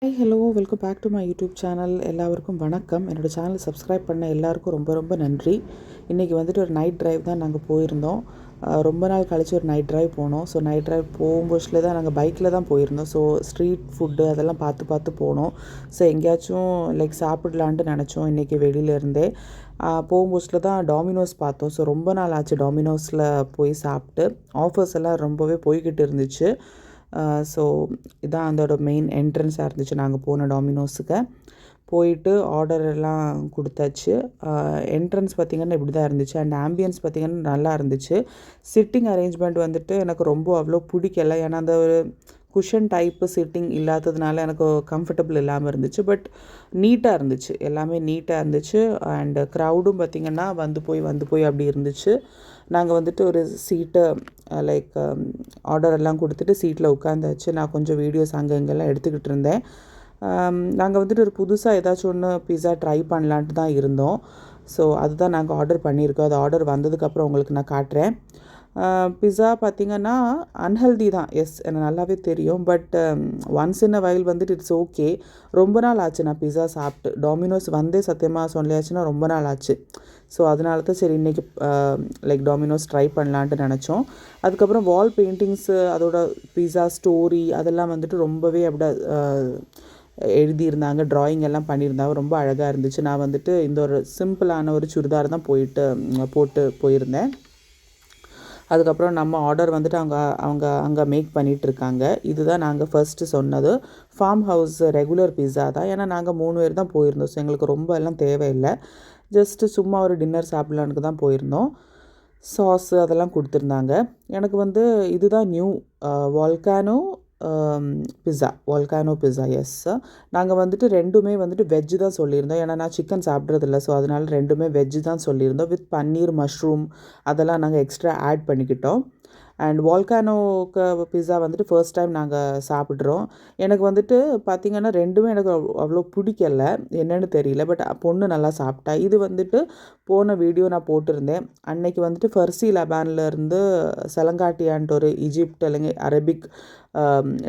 Hi hello welcome back to my YouTube channel. எல்லாருக்கும் வணக்கம். என்னோடய சேனல் சப்ஸ்கிரைப் பண்ண எல்லாருக்கும் ரொம்ப ரொம்ப நன்றி. இன்றைக்கி வந்துட்டு ஒரு நைட் ட்ரைவ் தான் நாங்கள் போயிருந்தோம். ரொம்ப நாள் கழித்து ஒரு நைட் ட்ரைவ் போனோம். ஸோ நைட் ட்ரைவ் போகும்போதுல தான் நாங்கள் பைக்கில் தான் போயிருந்தோம். ஸோ ஸ்ட்ரீட் ஃபுட்டு அதெல்லாம் பார்த்து பார்த்து போனோம். ஸோ எங்கேயாச்சும் சாப்பிடலான்ட்டு நினச்சோம் இன்றைக்கி வெளியிலேருந்தே. போகும்போதுல தான் டாமினோஸ் பார்த்தோம். ஸோ ரொம்ப நாள் ஆச்சு டாமினோஸில் போய் சாப்பிட்டு. ஆஃபர்ஸ் எல்லாம் ரொம்பவே போய்கிட்டு இருந்துச்சு. ஸோ இதான் அதோட மெயின் என்ட்ரன்ஸாக இருந்துச்சு. நாங்கள் போன டாமினோஸுக்கு போயிட்டு ஆர்டர் எல்லாம் கொடுத்தாச்சு. என்ட்ரன்ஸ் பார்த்திங்கன்னா இப்படி தான் இருந்துச்சு. அண்ட் ஆம்பியன்ஸ் பார்த்திங்கன்னா நல்லா இருந்துச்சு. சிட்டிங் அரேஞ்ச்மெண்ட் வந்துட்டு எனக்கு ரொம்ப அவ்வளோ பிடிக்கல. ஏன்னா அந்த ஒரு குஷன் டைப்பு சிட்டிங் இல்லாததுனால எனக்கு கம்ஃபர்டபுள் இல்லாமல் இருந்துச்சு. பட் நீட்டாக இருந்துச்சு, எல்லாமே நீட்டாக இருந்துச்சு. அண்டு க்ரௌடும் பார்த்திங்கன்னா வந்து போய் அப்படி இருந்துச்சு. நாங்கள் வந்துட்டு ஒரு சீட்டை ஆர்டர் எல்லாம் கொடுத்துட்டு சீட்டில் உட்காந்தாச்சு. நான் கொஞ்சம் வீடியோஸ் அங்கே இங்கெல்லாம் எடுத்துக்கிட்டு இருந்தேன். நாங்கள் வந்துட்டு ஒரு புதுசாக ஏதாச்சும் ஒன்று பிஸா ட்ரை பண்ணலான்ட்டு தான் இருந்தோம். ஸோ அதுதான் நாங்கள் ஆர்டர் பண்ணியிருக்கோம். அது ஆர்டர் வந்ததுக்கப்புறம் உங்களுக்கு நான் காட்டுறேன். பிஸா பார்த்திங்கன்னா அன்ஹெல்தி தான், எஸ் எனக்கு நல்லாவே தெரியும். But once in a while வந்துட்டு இட்ஸ் ஓகே. ரொம்ப நாள் ஆச்சு நான் பிஸா சாப்பிட்டு. டாமினோஸ் வந்தே சத்தியமாக சொல்லியாச்சுன்னா ரொம்ப நாள் ஆச்சு. ஸோ அதனால தான் சரி இன்றைக்கி டாமினோஸ் ட்ரை பண்ணலான்ட்டு நினச்சோம். அதுக்கப்புறம் வால் பெயிண்டிங்ஸு, அதோட பிஸா ஸ்டோரி அதெல்லாம் வந்துட்டு ரொம்பவே எழுதியிருந்தாங்க, ட்ராயிங் எல்லாம் பண்ணியிருந்தாங்க. ரொம்ப அழகாக இருந்துச்சு. நான் வந்துட்டு இந்த ஒரு சிம்பிளான ஒரு சுடிதார் தான் போட்டு போயிருந்தேன். அதுக்கப்புறம் நம்ம ஆர்டர் வந்துட்டு அவங்க அங்கே மேக் பண்ணிகிட்ருக்காங்க. இதுதான் நாங்கள் ஃபர்ஸ்ட்டு சொன்னது. ஃபார்ம் ஹவுஸ் ரெகுலர் பிஸா தான். ஏன்னா நாங்கள் 3 பேர் தான் போயிருந்தோம். ஸோ எங்களுக்கு ரொம்ப எல்லாம் தேவையில்லை. ஜஸ்ட்டு சும்மா ஒரு டின்னர் சாப்பிட்லான்னு தான் போயிருந்தோம். சாஸு அதெல்லாம் கொடுத்துருந்தாங்க. எனக்கு இதுதான் நியூ வால்கானோ பிஸா. எஸ், நாங்கள் வந்துட்டு ரெண்டுமே வந்துட்டு வெஜ்ஜு தான் சொல்லியிருந்தோம். ஏன்னா நான் சிக்கன் சாப்பிட்றதில்ல. ஸோ அதனால் ரெண்டுமே வெஜ்ஜு தான் சொல்லியிருந்தோம். வித் பன்னீர், மஷ்ரூம் அதெல்லாம் நாங்கள் எக்ஸ்ட்ரா ஆட் பண்ணிக்கிட்டோம். அண்ட் வால்கானோக்கு பிஸா வந்துட்டு ஃபர்ஸ்ட் டைம் நாங்கள் சாப்பிட்றோம். எனக்கு வந்துட்டு பார்த்திங்கன்னா ரெண்டுமே எனக்கு அவ்வளோ பிடிக்கல, என்னென்னு தெரியல. பட் பொண்ணு நல்லா சாப்பிட்டா. இது வந்துட்டு போன வீடியோ நான் போட்டிருந்தேன். அன்னைக்கு வந்துட்டு ஃபர்சி லெபான்லேருந்து செலங்காட்டியான்ட்டு ஒரு ஈஜிப்ட் அரபிக்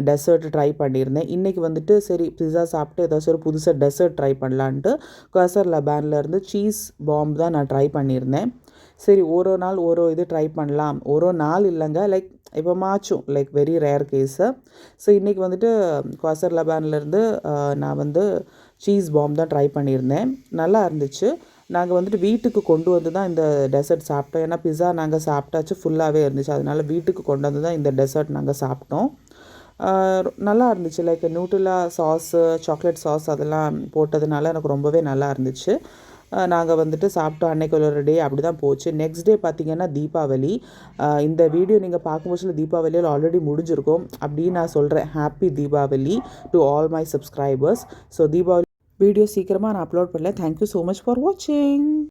டெசர்ட் ட்ரை பண்ணியிருந்தேன். இன்றைக்கி வந்துட்டு சரி பிஸா சாப்பிட்டு ஏதாச்சும் ஒரு புதுசாக டெசர்ட் ட்ரை பண்ணலான்ட்டு குவாசர் லெபான்லேருந்து சீஸ் பாம்பு தான் நான் ட்ரை பண்ணியிருந்தேன். சரி ஒரு நாள் இது ட்ரை பண்ணலாம். ஒரு நாள் இல்லைங்க, எப்போமாச்சும் வெரி ரேர் கேஸு. ஸோ இன்றைக்கி வந்துட்டு குவாசர் லெபான்லேருந்து நான் சீஸ் பாம்பு தான் ட்ரை பண்ணியிருந்தேன். நல்லா இருந்துச்சு. நாங்கள் வந்துட்டு வீட்டுக்கு கொண்டு வந்து தான் இந்த டெசர்ட் சாப்பிட்டோம். ஏன்னா பிஸா நாங்கள் சாப்பிட்டாச்சு, ஃபுல்லாகவே இருந்துச்சு. அதனால் வீட்டுக்கு கொண்டு வந்து தான் இந்த டெசர்ட் நாங்கள் சாப்பிட்டோம். நல்லா இருந்துச்சு. நியூட்ரிலா சாஸு, சாக்லேட் சாஸ் அதெல்லாம் போட்டதுனால எனக்கு ரொம்பவே நல்லா இருந்துச்சு. நாங்கள் வந்துட்டு சாப்பிட்டோம். அன்றைக்கி ஒரு டே அப்படி தான் போச்சு. நெக்ஸ்ட் டே பார்த்திங்கன்னா தீபாவளி. இந்த வீடியோ நீங்கள் பார்க்கும்போது தீபாவளியில் ஆல்ரெடி முடிஞ்சிருக்கும் அப்படின்னு நான் சொல்கிறேன். Happy Deepavali to all my subscribers. So Deepavali video சீக்கிரமாக நான் அப்லோட் பண்ணல. தேங்க்யூ ஸோ மச் ஃபார் வாட்சிங்.